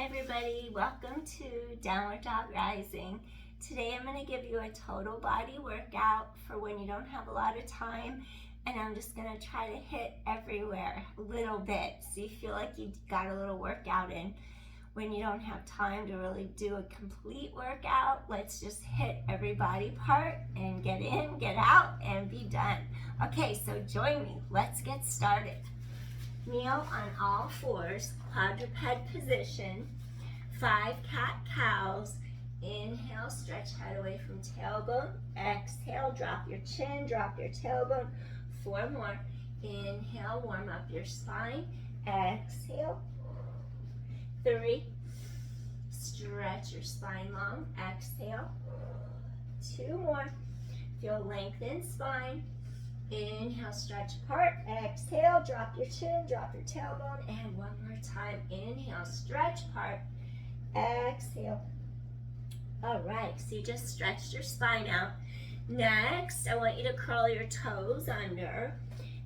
everybody, welcome to Downward Dog Rising. Today I'm going to give you a total body workout for when you don't have a lot of time, and I'm just going to try to hit everywhere a little bit so you feel like you got a little workout in. When you don't have time to really do a complete workout, let's just hit every body part and get in, get out, and be done. Okay, so join me. Let's get started. Kneel on all fours, quadruped position, 5 cat-cows. Inhale, stretch head away from tailbone. Exhale, drop your chin, drop your tailbone. 4 more. Inhale, warm up your spine. Exhale. 3. Stretch your spine long. Exhale. 2 more. Feel lengthened spine. Inhale, stretch apart. Exhale, drop your chin, drop your tailbone. And one more time. Inhale, stretch apart. Exhale. All right, so you just stretched your spine out. Next, I want you to curl your toes under.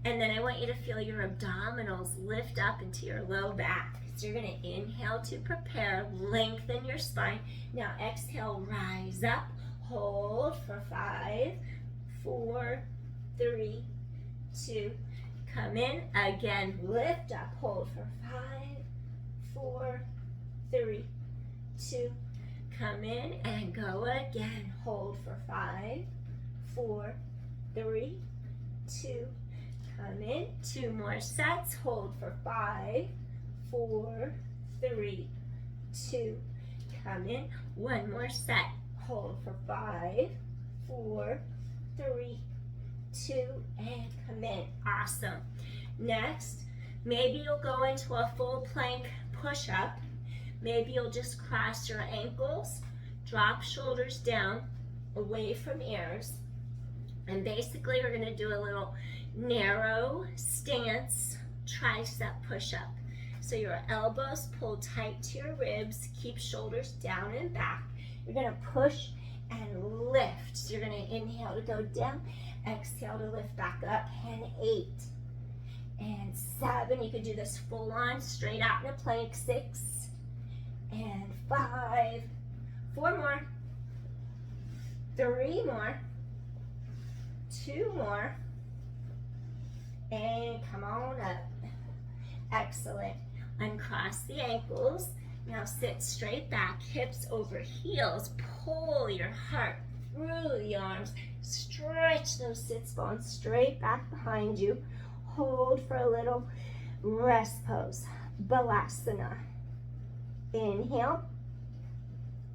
And then I want you to feel your abdominals lift up into your low back. So you're going to inhale to prepare, lengthen your spine. Now exhale, rise up, hold for 5, 4, 3, 2, come in, again, lift up, hold for 5, 4, 3, 2, come in, and go again, hold for 5, 4, 3, 2, come in, 2 more sets, hold for 5, 4, 3, 2, come in, 1 more set, hold for 5, 4, 3, 2, and come in. Awesome. Next, maybe you'll go into a full plank push-up. Maybe you'll just cross your ankles, drop shoulders down, away from ears. And basically, we're going to do a little narrow stance tricep push-up. So your elbows pull tight to your ribs, keep shoulders down and back. You're going to push and lift. So you're going to inhale to go down, exhale to lift back up, and 8 and 7. You can do this full on, straight out in a plank. 6 and 5, 4 more, 3 more, 2 more, and come on up. Excellent. Uncross the ankles. Now sit straight back, hips over heels. Pull your heart through the arms. Stretch those sits bones straight back behind you. Hold for a little rest pose. Balasana. Inhale.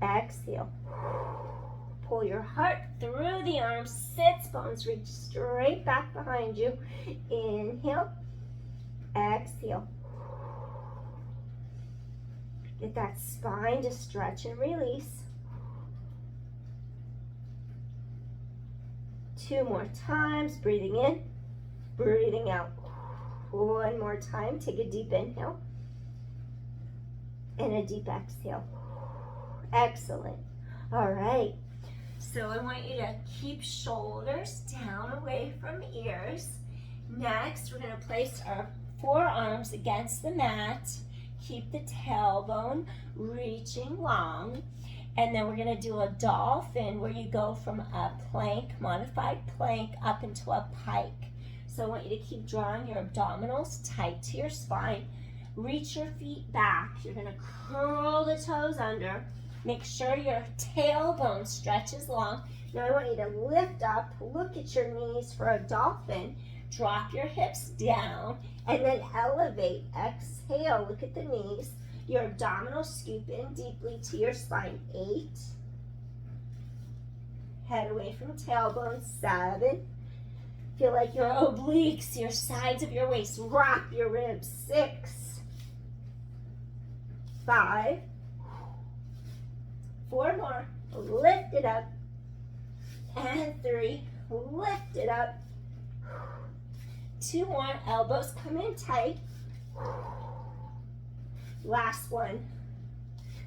Exhale. Pull your heart through the arms. Sits bones reach straight back behind you. Inhale. Exhale. Get that spine to stretch and release. 2 more times, breathing in, breathing out. 1 more time, take a deep inhale and a deep exhale. Excellent. All right, so I want you to keep shoulders down away from ears. Next, we're going to place our forearms against the mat. Keep the tailbone reaching long. And then we're going to do a dolphin where you go from a plank, modified plank, up into a pike. So I want you to keep drawing your abdominals tight to your spine. Reach your feet back. You're going to curl the toes under. Make sure your tailbone stretches long. Now I want you to lift up, look at your knees for a dolphin. Drop your hips down and then elevate. Exhale, look at the knees. Your abdominals scoop in deeply to your spine. 8. Head away from tailbone. 7. Feel like your obliques, your sides of your waist, wrap your ribs. 6. 5. 4 more. Lift it up. And 3. Lift it up. 2 more. Elbows come in tight. Last one.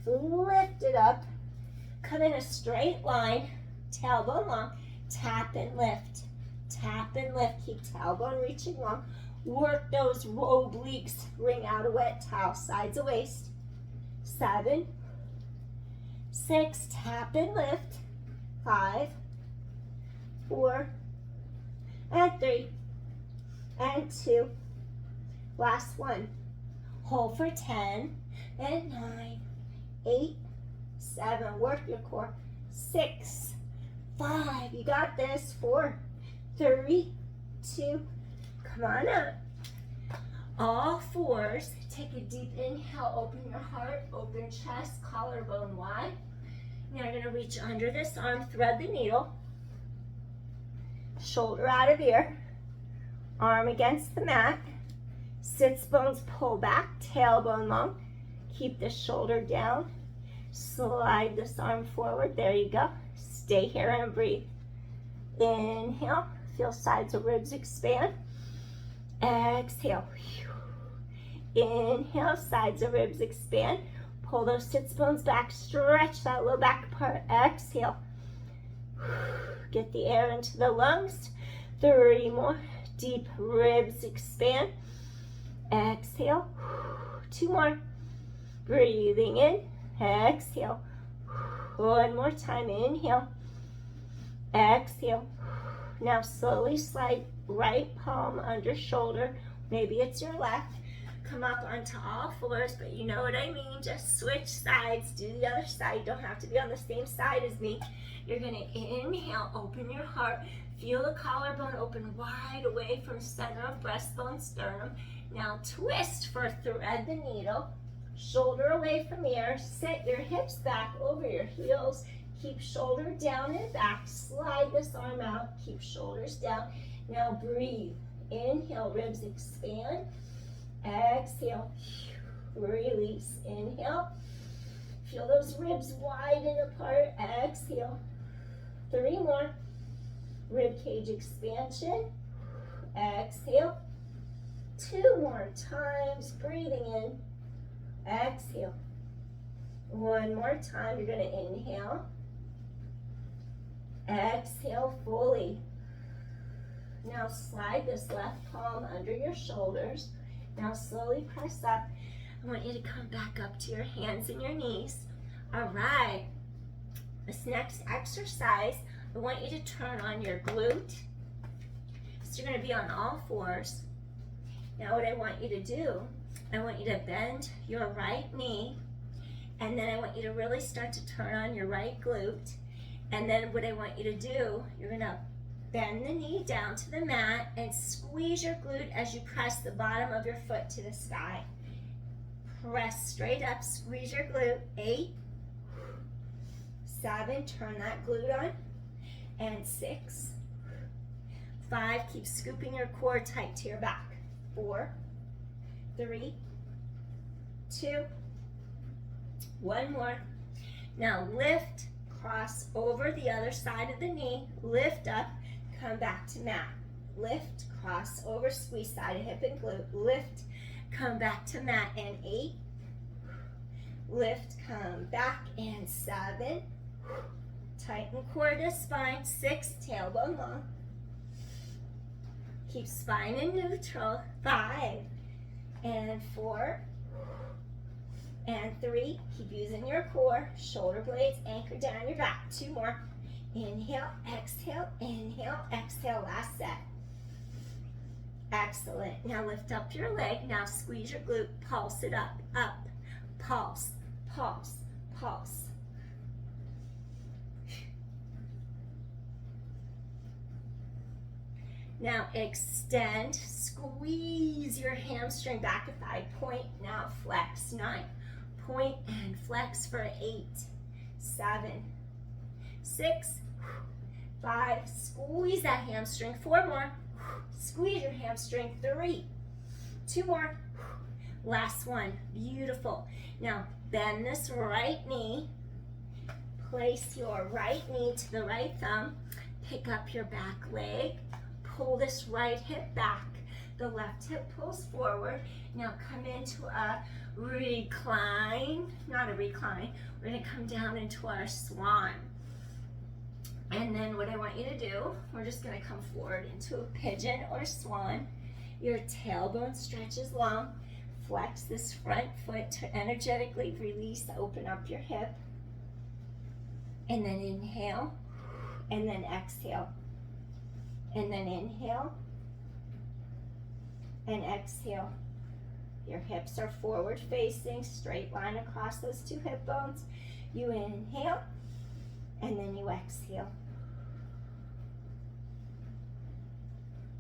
Lift it up. Come in a straight line. Tailbone long. Tap and lift. Tap and lift. Keep tailbone reaching long. Work those obliques. Wring out a wet towel. Sides of waist. 7, 6, tap and lift, 5, 4, and 3, and 2, last one. Hold for 10, and 9, 8, 7, work your core, 6, 5, you got this, 4, 3, 2, come on up. All fours, take a deep inhale, open your heart, open chest, collarbone wide. Now you're gonna reach under this arm, thread the needle, shoulder out of ear, arm against the mat, sits bones pull back, tailbone long, keep the shoulder down, slide this arm forward, there you go. Stay here and breathe. Inhale, feel sides of ribs expand. Exhale. Inhale, sides of ribs expand. Pull those sits bones back, stretch that low back part. Exhale. Get the air into the lungs. 3 more. Deep ribs expand. Exhale. 2 more. Breathing in. Exhale. 1 more time. Inhale. Exhale. Now slowly slide right palm under shoulder. Maybe it's your left. Come up onto all fours, but you know what I mean. Just switch sides. Do the other side. You don't have to be on the same side as me. You're going to inhale. Open your heart. Feel the collarbone open wide away from center of breastbone, sternum. Now twist for thread the needle. Shoulder away from ear. Sit your hips back over your heels. Keep shoulder down and back. Slide this arm out. Keep shoulders down. Now breathe. Inhale, ribs expand. Exhale. Release. Inhale. Feel those ribs widen apart. Exhale. 3 more. Rib cage expansion. Exhale. 2 more times. Breathing in. Exhale. 1 more time. You're going to inhale. Exhale fully. Now slide this left palm under your shoulders. Now slowly press up. I want you to come back up to your hands and your knees. All right. This next exercise, I want you to turn on your glute. So you're going to be on all fours. Now what I want you to do, I want you to bend your right knee, and then I want you to really start to turn on your right glute. And then what I want you to do, you're going to bend the knee down to the mat and squeeze your glute as you press the bottom of your foot to the sky. Press straight up, squeeze your glute. 8, 7, turn that glute on. And 6, 5, keep scooping your core tight to your back. 4, 3, 2, 1 more. Now lift, cross over the other side of the knee, lift up, come back to mat. Lift, cross over, squeeze side of hip and glute, lift, come back to mat, and 8, lift, come back, and 7, tighten core to spine, 6, tailbone long, keep spine in neutral, 5, and 4, and 3, keep using your core, shoulder blades anchor down your back, 2 more, inhale, exhale, last set. Excellent. Now lift up your leg, now squeeze your glute, pulse it up, pulse, pulse, pulse. Now extend, squeeze your hamstring back a thigh, point, now flex, 9, point and flex for 8, 7, 6, 5, squeeze that hamstring, 4 more, squeeze your hamstring, 3, 2 more, last one, beautiful. Now bend this right knee, place your right knee to the right thumb, pick up your back leg, pull this right hip back, the left hip pulls forward. Now come into a recline, not a recline, we're gonna come down into our swan. And then what I want you to do, we're just gonna come forward into a pigeon or swan. Your tailbone stretches long, flex this front foot to energetically release, open up your hip. And then inhale, and then exhale. And then inhale, and exhale. Your hips are forward facing, straight line across those two hip bones. You inhale, and then you exhale.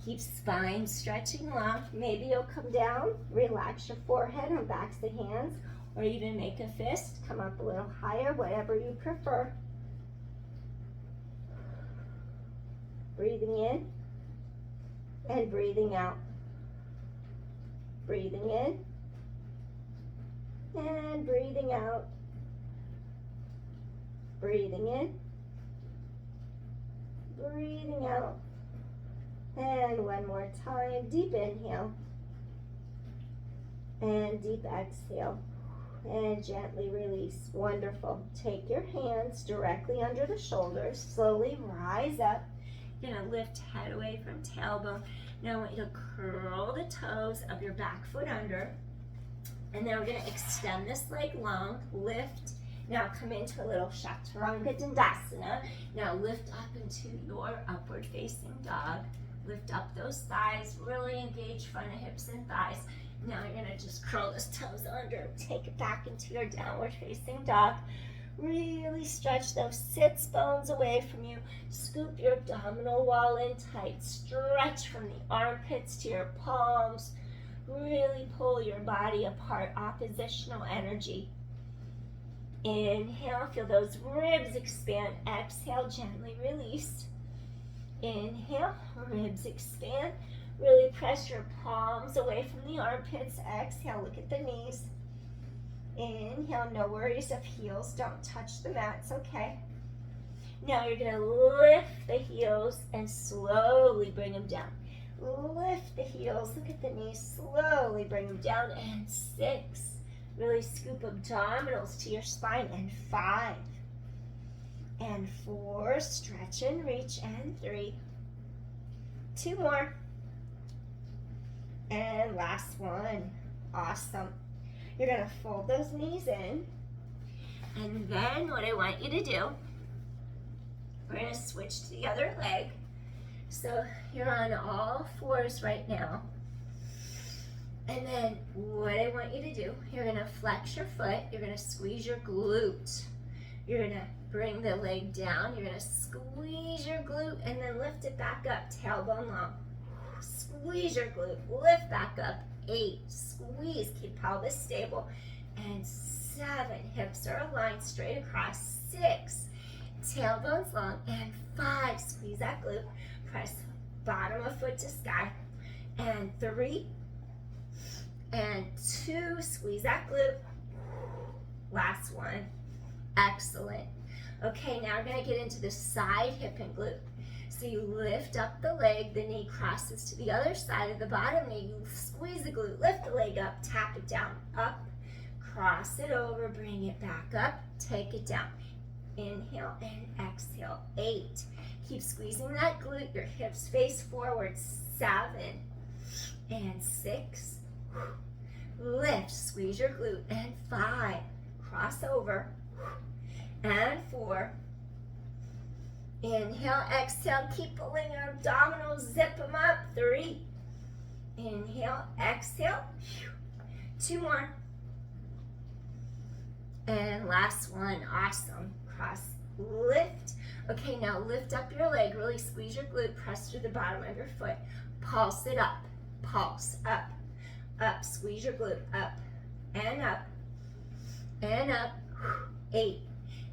Keep spine stretching long. Maybe you'll come down, relax your forehead and backs the hands, or even make a fist. Come up a little higher, whatever you prefer. Breathing in and breathing out. Breathing in and breathing out. Breathing in, breathing out. And one more time, deep inhale and deep exhale. And gently release. Wonderful. Take your hands directly under the shoulders. Slowly rise up. You're going to lift head away from tailbone. Now I want you to curl the toes of your back foot under. And then we're going to extend this leg long. Lift. Now come into a little Chaturanga Dandasana. Now lift up into your upward facing dog. Lift up those thighs. Really engage front of hips and thighs. Now you're going to just curl those toes under. Take it back into your downward facing dog. Really stretch those sits bones away from you. Scoop your abdominal wall in tight. Stretch from the armpits to your palms. Really pull your body apart. Oppositional energy. Inhale, feel those ribs expand. Exhale, gently release. Inhale, ribs expand. Really press your palms away from the armpits. Exhale, look at the knees. Inhale, no worries if heels don't touch the mat, it's okay. Now you're going to lift the heels and slowly bring them down. Lift the heels, look at the knees, slowly bring them down. And 6. Really scoop abdominals to your spine. And 5. And 4, stretch and reach. And 3. 2 more. And last one. Awesome. You're going to fold those knees in. And then what I want you to do, we're going to switch to the other leg. So you're on all fours right now. And then what I want you to do, you're going to flex your foot. You're going to squeeze your glute. You're going to bring the leg down. You're going to squeeze your glute and then lift it back up, tailbone long. Squeeze your glute, lift back up. 8, squeeze, keep pelvis stable. And 7, hips are aligned straight across. 6, tailbones long. And 5, squeeze that glute. Press bottom of foot to sky. And 3, and 2, squeeze that glute. Last one. Excellent. Okay, now we're going to get into the side hip and glute. So you lift up the leg, the knee crosses to the other side of the bottom knee. You squeeze the glute, lift the leg up, tap it down, up, cross it over, bring it back up, take it down. Inhale and exhale. 8. Keep squeezing that glute, your hips face forward. 7 and 6. Lift, squeeze your glute. And 5, cross over. And 4. Inhale, exhale, keep pulling your abdominals, zip them up. 3. Inhale, exhale. 2 more. And last one, awesome. Cross, lift. Okay, now lift up your leg, really squeeze your glute, press through the bottom of your foot. Pulse it up, pulse, up, up, squeeze your glute, up, and up, and up. 8.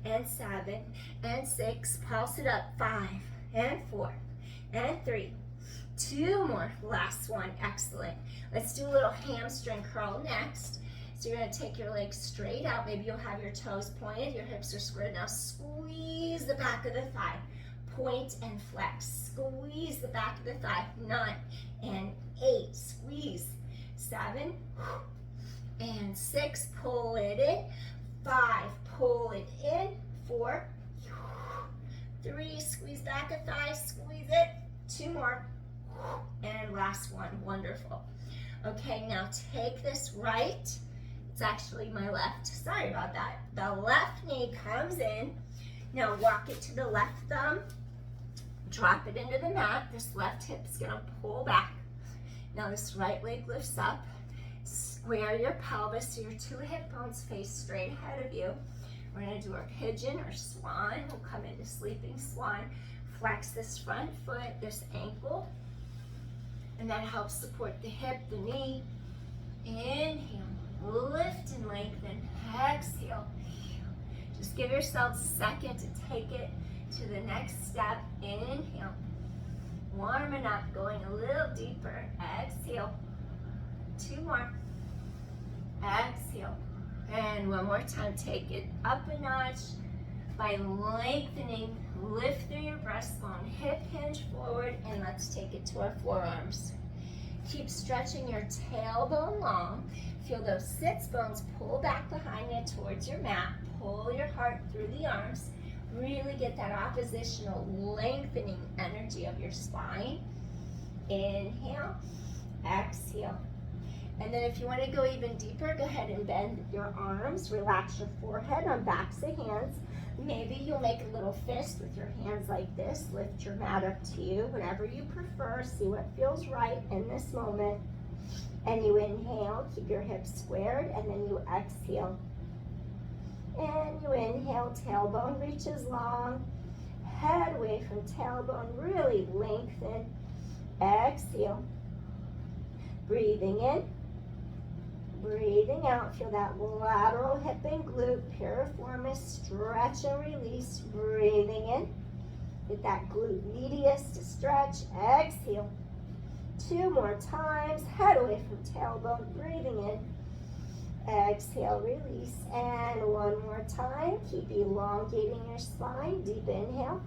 And 7, and 6, pulse it up. 5, and 4, and 3. 2 more, last one, excellent. Let's do a little hamstring curl next. So you're going to take your legs straight out. Maybe you'll have your toes pointed, your hips are squared. Now squeeze the back of the thigh. Point and flex. Squeeze the back of the thigh. 9 and 8, squeeze. 7 and 6, pull it in. 5, pull it in. 4, 3, squeeze back a thigh, squeeze it. 2 more. And last one, wonderful. Okay, now take this right, it's actually my left, sorry about that. The left knee comes in. Now walk it to the left thumb, drop it into the mat. This left hip is gonna pull back. Now this right leg lifts up. Square your pelvis so your two hip bones face straight ahead of you. We're gonna do our pigeon or swan. We'll come into sleeping swan. Flex this front foot, this ankle, and that helps support the hip, the knee. Inhale, lift and lengthen. Exhale. Just give yourself a second to take it to the next step. Inhale. Warming up, going a little deeper. Exhale. Two more. Exhale. And one more time, take it up a notch by lengthening. Lift through your breastbone, hip hinge forward, and let's take it to our forearms. Keep stretching your tailbone long. Feel those sits bones pull back behind you towards your mat. Pull your heart through the arms. Really get that oppositional lengthening energy of your spine. Inhale, exhale. And then if you want to go even deeper, go ahead and bend your arms. Relax your forehead on backs of hands. Maybe you'll make a little fist with your hands like this. Lift your mat up to you, whatever you prefer. See what feels right in this moment. And you inhale, keep your hips squared, and then you exhale. And you inhale, tailbone reaches long. Head away from tailbone, really lengthen. Exhale. Breathing in. Breathing out, feel that lateral hip and glute, piriformis, stretch and release. Breathing in, get that glute medius to stretch. Exhale. Two more times, head away from tailbone, breathing in. Exhale, release, and one more time. Keep elongating your spine. Deep inhale.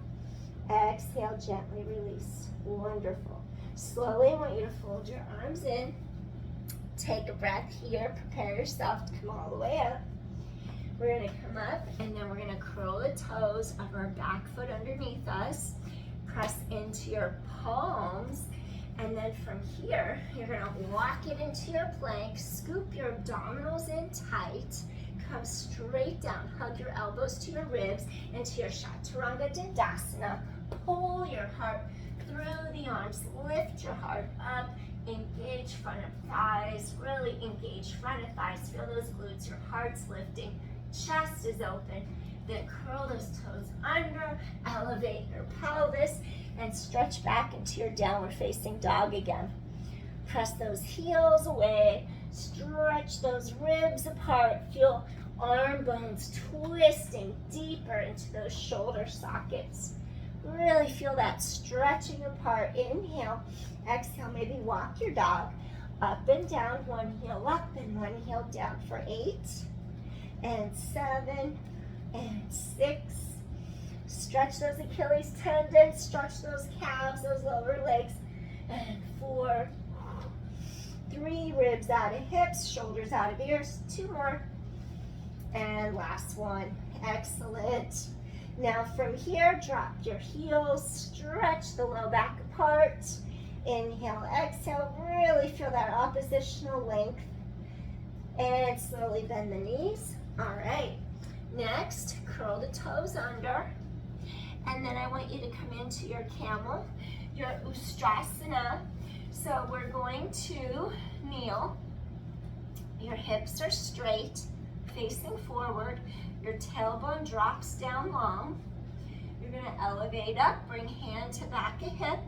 Exhale, gently release. Wonderful. Slowly, I want you to fold your arms in. Take a breath here. Prepare yourself to come all the way up. We're going to come up, and then we're going to curl the toes of our back foot underneath us. Press into your palms. And then from here, you're going to walk it into your plank. Scoop your abdominals in tight. Come straight down. Hug your elbows to your ribs into your Chaturanga Dandasana. Pull your heart through the arms. Lift your heart up. Engage front of thighs, really engage front of thighs. Feel those glutes, your heart's lifting, chest is open. Then curl those toes under, elevate your pelvis, and stretch back into your downward facing dog again. Press those heels away, stretch those ribs apart. Feel arm bones twisting deeper into those shoulder sockets. Really feel that stretching apart. Inhale, exhale, maybe walk your dog up and down, one heel up and one heel down for 8 and 7 and 6. Stretch those Achilles tendons, stretch those calves, those lower legs, and 4, 3, ribs out of hips, shoulders out of ears, 2 more, and last one. Excellent. Now from here, drop your heels, stretch the low back apart. Inhale, exhale, really feel that oppositional length. And slowly bend the knees. All right, next, curl the toes under. And then I want you to come into your camel, your Ustrasana. So we're going to kneel. Your hips are straight, facing forward. Your tailbone drops down long. You're going to elevate up, bring hand to back of hip.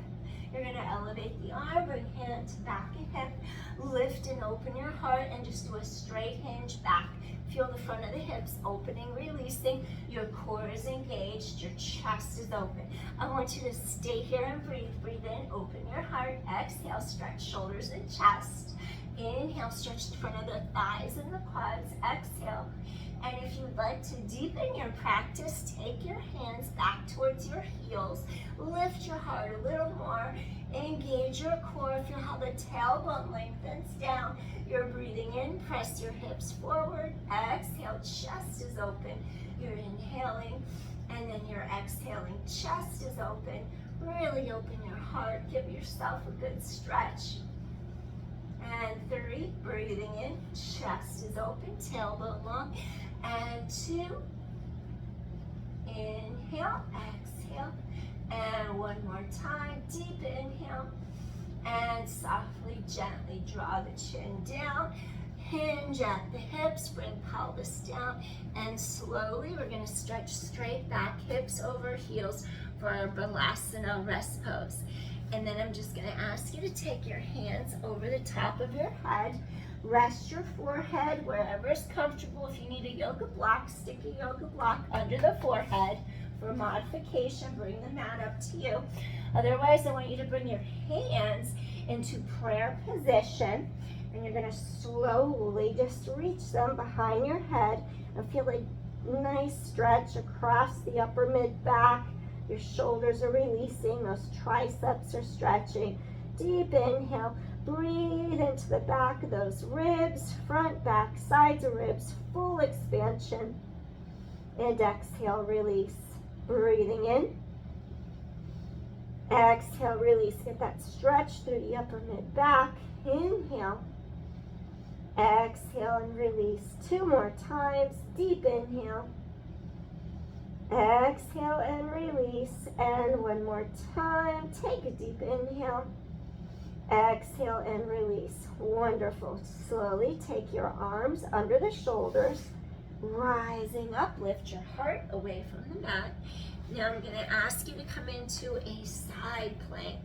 You're going to elevate the arm, bring hand to back of hip. Lift and open your heart and just do a straight hinge back. Feel the front of the hips opening, releasing. Your core is engaged, your chest is open. I want you to stay here and breathe. Breathe in, open your heart. Exhale, stretch shoulders and chest. Inhale, stretch the front of the thighs and the quads. Exhale. And if you'd like to deepen your practice, take your hands back towards your heels. Lift your heart a little more. Engage your core. Feel how the tailbone lengthens down. You're breathing in. Press your hips forward. Exhale. Chest is open. You're inhaling. And then you're exhaling. Chest is open. Really open your heart. Give yourself a good stretch. And 3, breathing in, chest is open, tailbone long. And 2, inhale, exhale. And 1 more time, deep inhale. And softly, gently draw the chin down. Hinge at the hips, bring pelvis down. And slowly, we're gonna stretch straight back, hips over heels for our Balasana rest pose. And then I'm just gonna ask you to take your hands over the top of your head. Rest your forehead wherever is comfortable. If you need a yoga block, stick a yoga block under the forehead. For modification, bring the mat up to you. Otherwise, I want you to bring your hands into prayer position. And you're gonna slowly just reach them behind your head and feel a nice stretch across the upper mid-back. Your shoulders are releasing, those triceps are stretching. Deep inhale, breathe into the back of those ribs, front, back, sides of ribs, full expansion. And exhale, release. Breathing in. Exhale, release. Get that stretch through the upper mid-back. Inhale. Exhale and release. 2 more times. Deep inhale. Exhale and release. And 1 more time. Take a deep inhale. Exhale and release. Wonderful. Slowly take your arms under the shoulders. Rising up. Lift your heart away from the mat. Now I'm going to ask you to come into a side plank.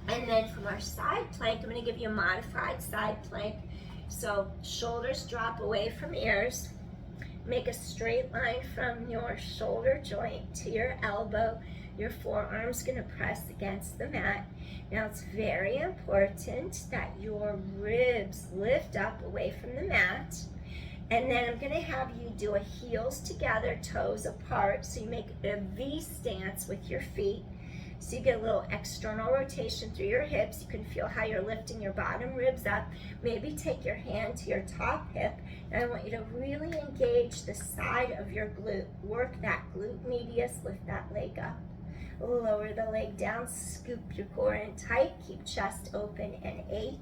And then from our side plank, I'm going to give you a modified side plank. So shoulders drop away from ears. Make a straight line from your shoulder joint to your elbow. Your forearm's going to press against the mat. Now it's very important that your ribs lift up away from the mat. And then I'm going to have you do a heels together, toes apart. So you make a V stance with your feet. So you get a little external rotation through your hips. You can feel how you're lifting your bottom ribs up. Maybe take your hand to your top hip. And I want you to really engage the side of your glute. Work that glute medius, lift that leg up. Lower the leg down, scoop your core in tight. Keep chest open. And 8.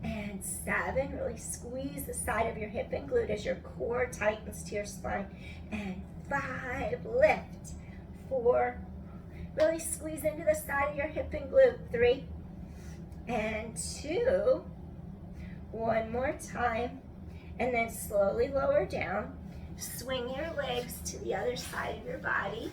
And 7, really squeeze the side of your hip and glute as your core tightens to your spine. And 5, lift. 4, really squeeze into the side of your hip and glute. 3, and 2, 1 more time. And then slowly lower down. Swing your legs to the other side of your body.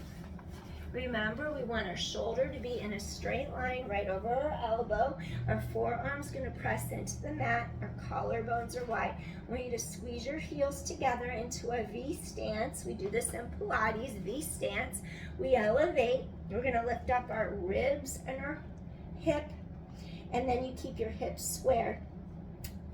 Remember, we want our shoulder to be in a straight line right over our elbow. Our forearm's going to press into the mat. Our collarbones are wide. I want you to squeeze your heels together into a V stance. We do this in Pilates, V stance. We elevate. We're going to lift up our ribs and our hip. And then you keep your hips square.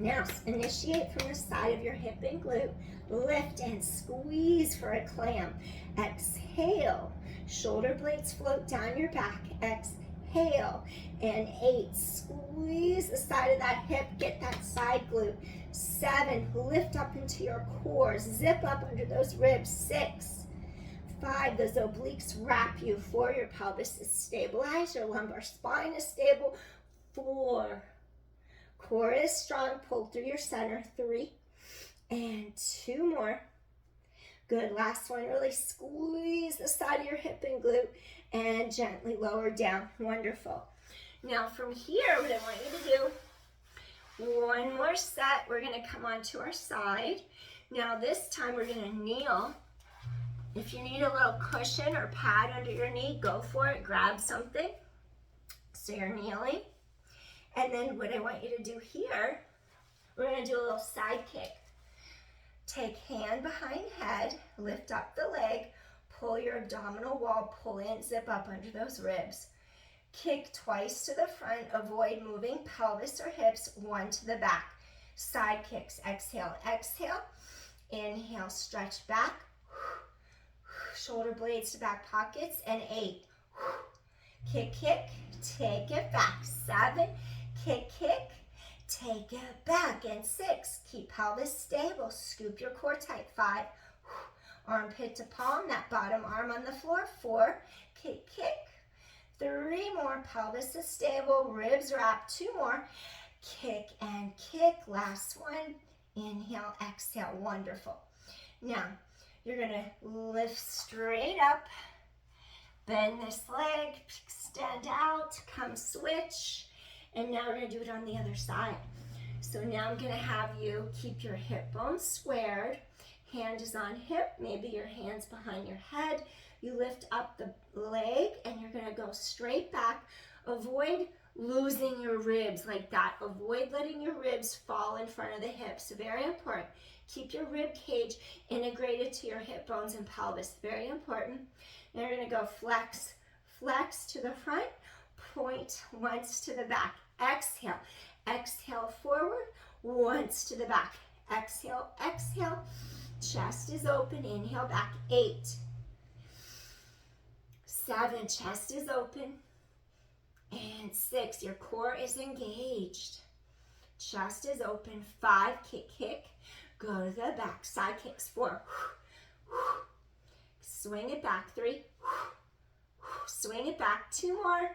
Now, initiate from the side of your hip and glute. Lift and squeeze for a clam. Exhale. Shoulder blades float down your back. Exhale. And 8. Squeeze the side of that hip. Get that side glute. 7. Lift up into your core. Zip up under those ribs. 6. 5. Those obliques wrap you. 4. Your pelvis is stabilized. Your lumbar spine is stable. 4. Core is strong. Pull through your center. 3. And 2 more. Good. Last one. Really squeeze the side of your hip and glute and gently lower down. Wonderful. Now from here, what I want you to do, 1 more set. We're going to come onto our side. Now this time we're going to kneel. If you need a little cushion or pad under your knee, go for it. Grab something. So you're kneeling. And then what I want you to do here, we're going to do a little side kick. Take hand behind head, lift up the leg, pull your abdominal wall, pull in, zip up under those ribs. Kick twice to the front, avoid moving pelvis or hips, 1 to the back. Side kicks, exhale, exhale. Inhale, stretch back. Shoulder blades to back pockets, and 8. Kick, kick, take it back. 7, kick, kick. Take it back. And 6, keep pelvis stable. Scoop your core tight. 5, armpit to palm, that bottom arm on the floor. 4, kick, kick. 3 more. Pelvis is stable, ribs wrap. 2 more. Kick and kick. Last one. Inhale, exhale. Wonderful. Now, you're going to lift straight up. Bend this leg, extend out, come switch. And now we're going to do it on the other side. So now I'm going to have you keep your hip bones squared. Hand is on hip, maybe your hand's behind your head. You lift up the leg and you're going to go straight back. Avoid losing your ribs like that. Avoid letting your ribs fall in front of the hips. Very important. Keep your rib cage integrated to your hip bones and pelvis. Very important. Now you're going to go flex, flex to the front, point once to the back. Exhale, exhale forward, once to the back. Exhale, exhale. Chest is open. Inhale back. 8, 7. Chest is open. And 6. Your core is engaged. Chest is open. 5. Kick, kick. Go to the back. Side kicks. 4. Swing it back. 3. Swing it back. 2 more.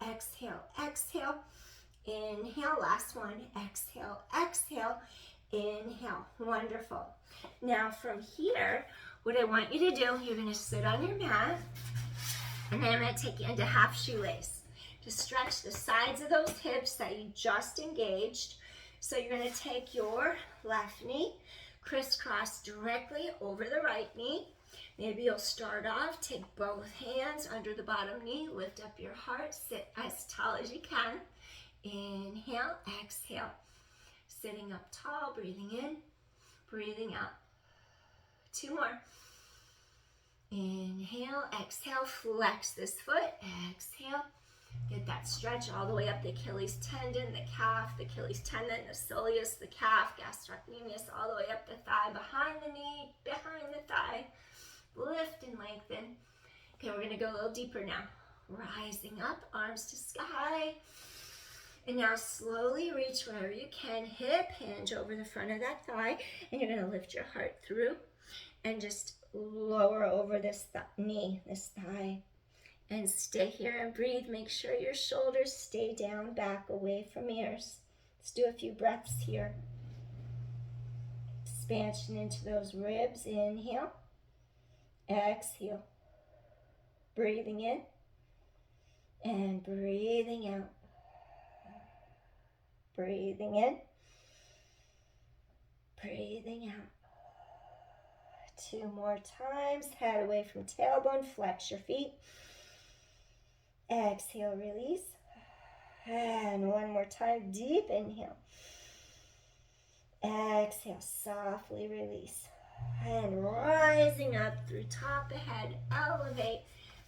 Exhale, exhale. Inhale. Last one. Exhale, exhale. Inhale. Wonderful. Now from here, what I want you to do, you're going to sit on your mat, and then I'm going to take you into half shoelace to stretch the sides of those hips that you just engaged. So you're going to take your left knee, crisscross directly over the right knee. Maybe you'll start off, take both hands under the bottom knee, lift up your heart, sit as tall as you can. Inhale, exhale. Sitting up tall, breathing in, breathing out. 2 more. Inhale, exhale, flex this foot, exhale. Get that stretch all the way up the Achilles tendon, the calf, the Achilles tendon, the soleus, the calf, gastrocnemius, all the way up the thigh, behind the knee, behind the thigh. Lift and lengthen. Okay, we're gonna go a little deeper now. Rising up, arms to sky. And now slowly reach wherever you can, hip hinge over the front of that thigh, and you're gonna lift your heart through and just lower over this knee, this thigh. And stay here and breathe. Make sure your shoulders stay down, back, away from ears. Let's do a few breaths here. Expansion into those ribs. Inhale. Exhale. Breathing in and breathing out. Breathing in, breathing out. 2 more times. Head away from tailbone. Flex your feet. Exhale, release. And 1 more time. Deep inhale. Exhale, softly release. And rising up through top of head. Elevate.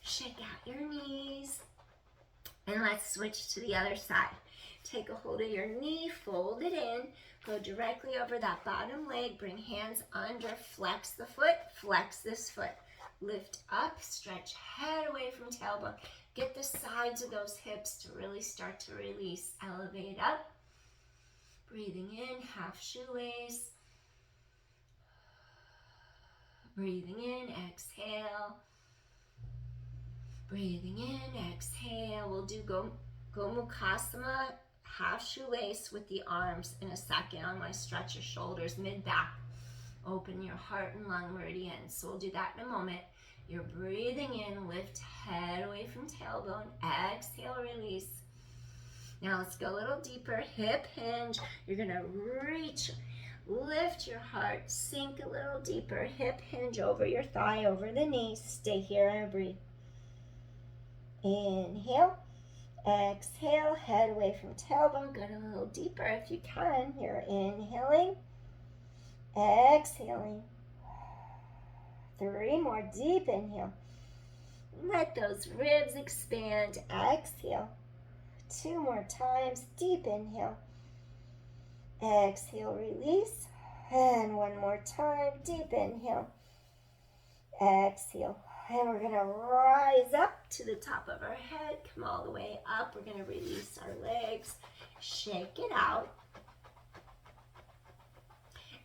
Shake out your knees. And let's switch to the other side. Take a hold of your knee, fold it in, go directly over that bottom leg, bring hands under, flex the foot, flex this foot. Lift up, stretch head away from tailbone. Get the sides of those hips to really start to release. Elevate up, breathing in, half shoelace. Breathing in, exhale. Breathing in, exhale. We'll do Gomukhasana, half shoelace with the arms in a second. I'm going to stretch your shoulders, mid-back. Open your heart and lung meridians. So we'll do that in a moment. You're breathing in, lift head away from tailbone. Exhale, release. Now let's go a little deeper. Hip hinge. You're going to reach, lift your heart, sink a little deeper. Hip hinge over your thigh, over the knee. Stay here and breathe. Inhale. Exhale, head away from tailbone. Go a little deeper if you can. You're inhaling, exhaling. 3 more. Deep inhale. Let those ribs expand. Exhale. 2 more times. Deep inhale. Exhale, release. And 1 more time. Deep inhale. Exhale. And we're going to rise up to the top of our head, come all the way up. We're going to release our legs, shake it out.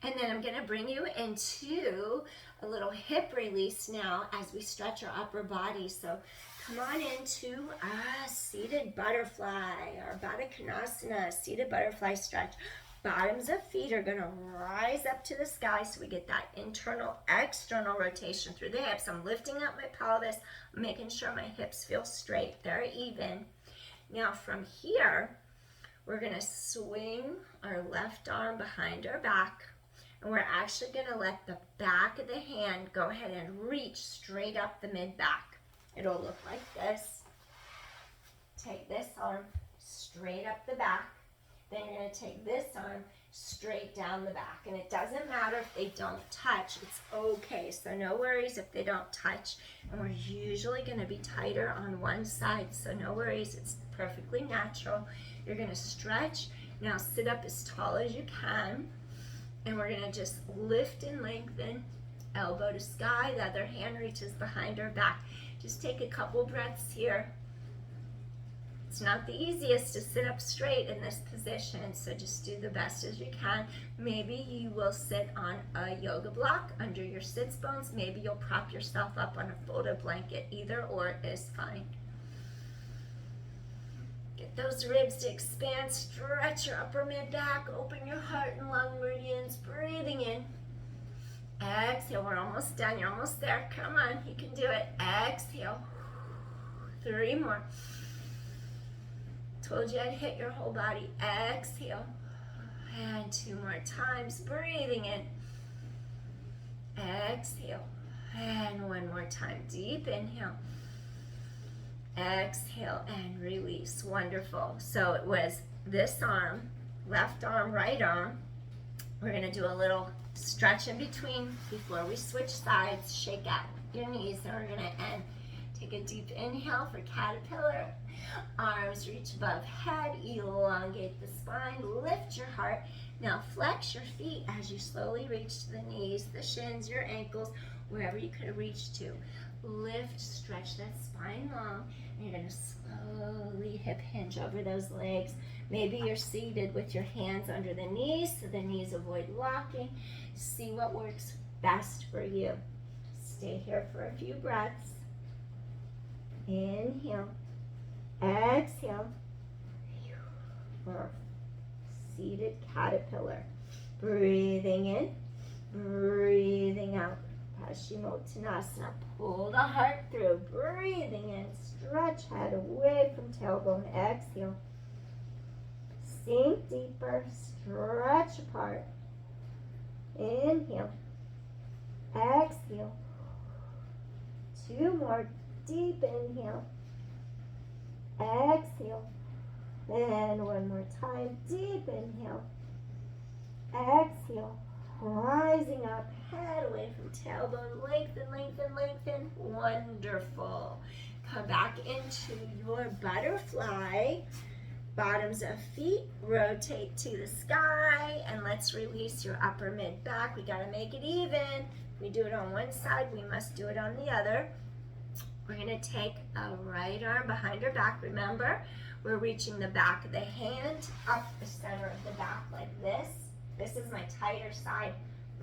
And then I'm going to bring you into a little hip release now as we stretch our upper body. So Come on into a seated butterfly or Baddha Konasana, seated butterfly stretch. Bottoms of feet are going to rise up to the sky so we get that internal, external rotation through the hips. I'm lifting up my pelvis, making sure my hips feel straight. They're even. Now from here, we're going to swing our left arm behind our back, and we're actually going to let the back of the hand go ahead and reach straight up the mid-back. It'll look like this. Take this arm straight up the back. Then you're going to take this arm straight down the back. And it doesn't matter if they don't touch. It's okay. So no worries if they don't touch. And we're usually going to be tighter on one side. So no worries. It's perfectly natural. You're going to stretch. Now sit up as tall as you can. And we're going to just lift and lengthen. Elbow to sky. The other hand reaches behind our back. Just take a couple breaths here. It's not the easiest to sit up straight in this position, so just do the best as you can. Maybe you will sit on a yoga block under your sits bones. Maybe you'll prop yourself up on a folded blanket. Either or is fine. Get those ribs to expand. Stretch your upper mid-back. Open your heart and lung meridians. Breathing in. Exhale. We're almost done. You're almost there. Come on. You can do it. Exhale. 3 more. Told you I'd hit your whole body. Exhale. And 2 more times. Breathing in. Exhale. And 1 more time. Deep inhale. Exhale and release. Wonderful. So it was this arm, left arm, right arm. We're going to do a little stretch in between before we switch sides. Shake out your knees. And we're going to end. Take a deep inhale for caterpillar. Arms reach above head, elongate the spine, lift your heart. Now flex your feet as you slowly reach to the knees, the shins, your ankles, wherever you could reach to. Lift, stretch that spine long, and you're going to slowly hip hinge over those legs. Maybe you're seated with your hands under the knees so the knees avoid locking. See what works best for you. Stay here for a few breaths. Inhale. Exhale. For seated caterpillar. Breathing in, breathing out. Paschimottanasana. Pull the heart through. Breathing in. Stretch head away from tailbone. Exhale. Sink deeper. Stretch apart. Inhale. Exhale. 2 more. Deep inhale. Exhale. And 1 more time. Deep inhale. Exhale. Rising up. Head away from tailbone. Lengthen, lengthen, lengthen. Wonderful. Come back into your butterfly. Bottoms of feet. Rotate to the sky. And let's release your upper mid back. We got to make it even. We do it on one side. We must do it on the other. We're going to take a right arm behind our back. Remember, we're reaching the back of the hand up the center of the back like this. This is my tighter side.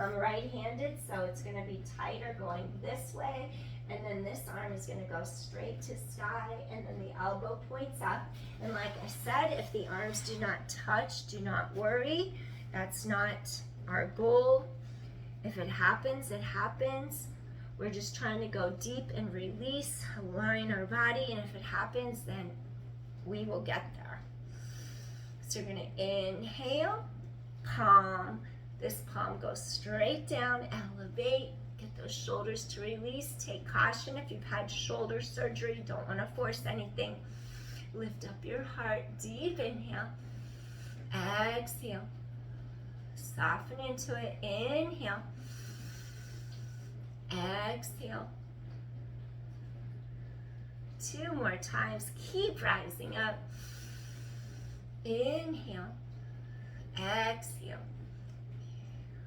I'm right-handed, so it's going to be tighter going this way. And then this arm is going to go straight to sky, and then the elbow points up. And like I said, if the arms do not touch, do not worry. That's not our goal. If it happens, it happens. We're just trying to go deep and release, align our body, and if it happens, then we will get there. So you're going to inhale, palm. This palm goes straight down, elevate, get those shoulders to release. Take caution if you've had shoulder surgery, don't want to force anything. Lift up your heart, deep inhale, exhale, soften into it, inhale. Exhale. 2 more times. Keep rising up. Inhale. Exhale.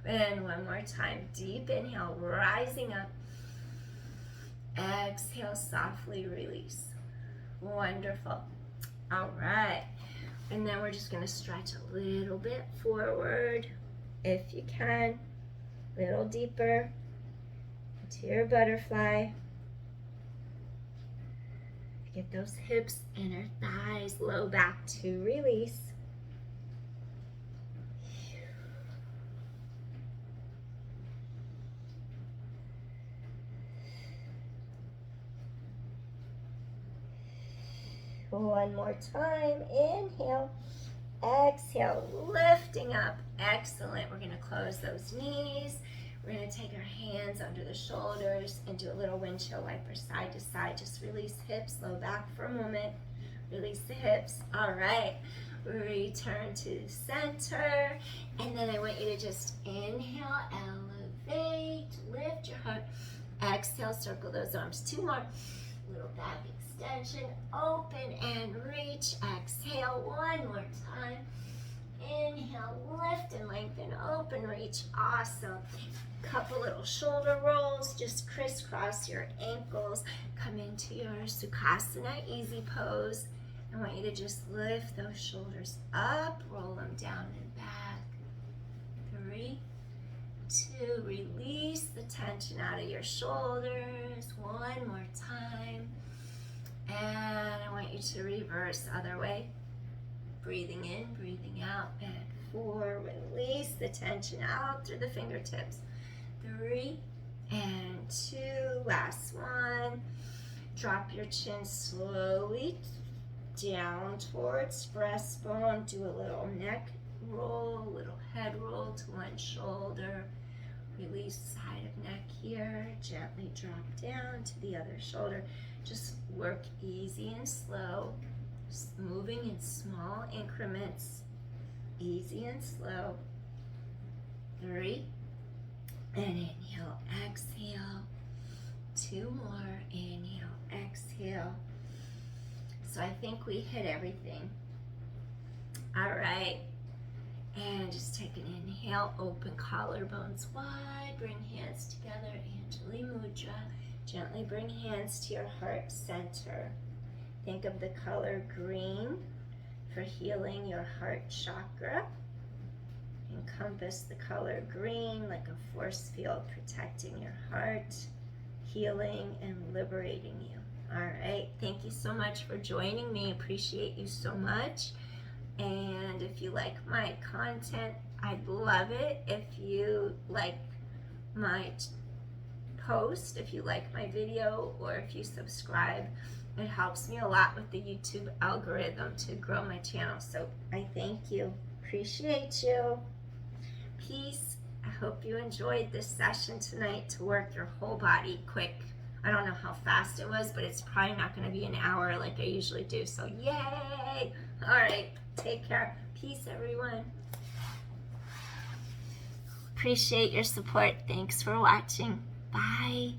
And 1 more time. Deep inhale. Rising up. Exhale. Softly release. Wonderful. All right. And then we're just going to stretch a little bit forward if you can. A little deeper. To your butterfly. Get those hips, inner thighs, low back to release. One more time. Inhale. Exhale. Lifting up. Excellent. We're going to close those knees. We're going to take our hands under the shoulders and do a little windshield wiper side to side. Just release hips, low back for a moment. Release the hips. All right. Return to center. And then I want you to just inhale, elevate, lift your heart. Exhale, circle those arms. Two more. Little back extension, open and reach. Exhale, one more time. Inhale, lift and lengthen, open, reach. Awesome. Couple little shoulder rolls, just crisscross your ankles. Come into your Sukhasana easy pose. I want you to just lift those shoulders up, roll them down and back. 3, 2, release the tension out of your shoulders. One more time. And I want you to reverse other way. Breathing in, breathing out, and 4, release the tension out through the fingertips. 3 and 2, last one. Drop your chin slowly down towards breastbone. Do a little neck roll, a little head roll to one shoulder. Release side of neck here. Gently drop down to the other shoulder. Just work easy and slow, moving in small increments, easy and slow. 3, and inhale, exhale. 2 more, inhale, exhale. So I think we hit everything. All right, and just take an inhale, open collarbones wide, bring hands together, Anjali Mudra. Gently bring hands to your heart center. Think of the color green for healing your heart chakra. Encompass the color green like a force field protecting your heart, healing and liberating you. All right, thank you so much for joining me. Appreciate you so much. And if you like my content, I'd love it if you like my post, if you like my video, or if you subscribe. It helps me a lot with the YouTube algorithm to grow my channel. So I thank you. Appreciate you. Peace. I hope you enjoyed this session tonight to work your whole body quick. I don't know how fast it was, but it's probably not going to be an hour like I usually do. So yay! All right. Take care. Peace, everyone. Appreciate your support. Thanks for watching. Bye.